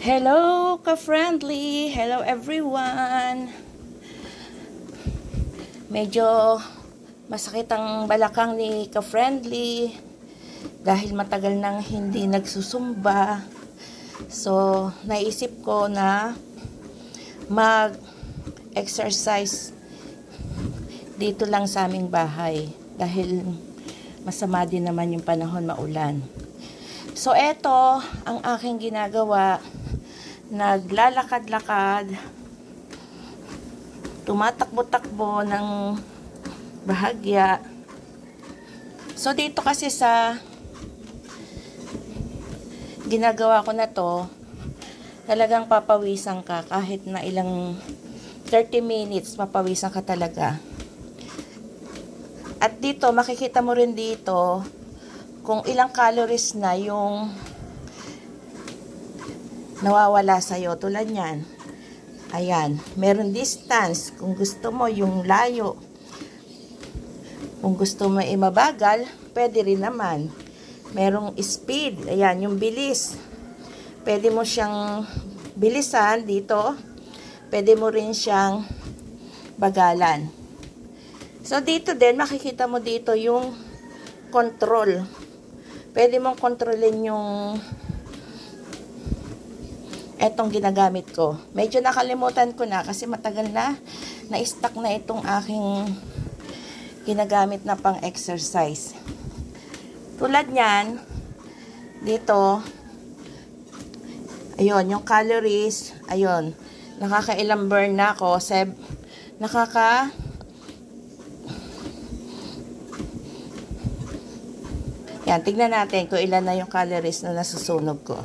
Hello, ka-friendly! Hello, everyone! Medyo masakit ang balakang ni ka-friendly dahil matagal nang hindi nagsusumba. So, naisip ko na mag-exercise dito lang sa aming bahay dahil masama din naman yung panahon, maulan. So, eto ang aking ginagawa. Naglalakad-lakad, tumatakbo-takbo ng bahagya. So, dito kasi sa ginagawa ko na to, talagang papawisan ka kahit na ilang 30 minutes, mapawisan ka talaga. At dito, makikita mo rin dito kung ilang calories na yung nawawala sa'yo. Tulad yan. Ayan. Meron distance. Kung gusto mo yung layo. Kung gusto mo mabagal, pwede rin naman. Merong speed. Ayan, yung bilis. Pwede mo siyang bilisan dito. Pwede mo rin siyang bagalan. So, dito din, makikita mo dito yung control. Pwede mong kontrolin yung etong ginagamit ko. Medyo nakalimutan ko na kasi matagal na na-stuck na itong aking ginagamit na pang-exercise. Tulad niyan, dito, ayun, yung calories, ayun, nakakailang burn na ako, yan, tignan natin kung ilan na yung calories na nasusunog ko.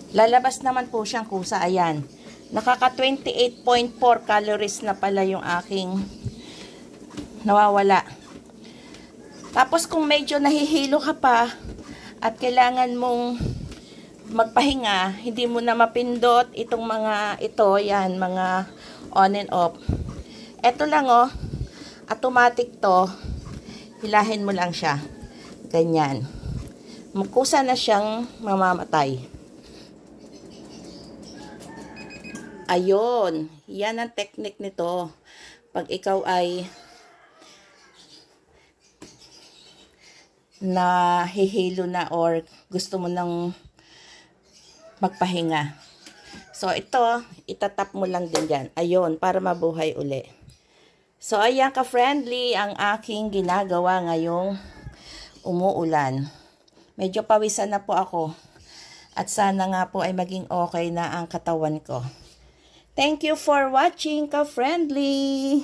Lalabas naman po siyang kusa. Ayan. Nakaka 28.4 calories na pala yung aking nawawala. Tapos kung medyo nahihilo ka pa at kailangan mong magpahinga, hindi mo na mapindot itong mga ito, yan, mga on and off. Ito lang oh, automatic to. Hilahin mo lang siya. Ganyan. Magkusa na siyang mamamatay. Ayun, yan ang technique nito. Pag ikaw ay nahihilo na or gusto mo nang magpahinga. So, ito, itatap mo lang din dyan. Ayun, para mabuhay uli. So, ayan ka-friendly ang aking ginagawa ngayong umuulan. Medyo pawisan na po ako. At sana nga po ay maging okay na ang katawan ko. Thank you for watching, ka-friendly!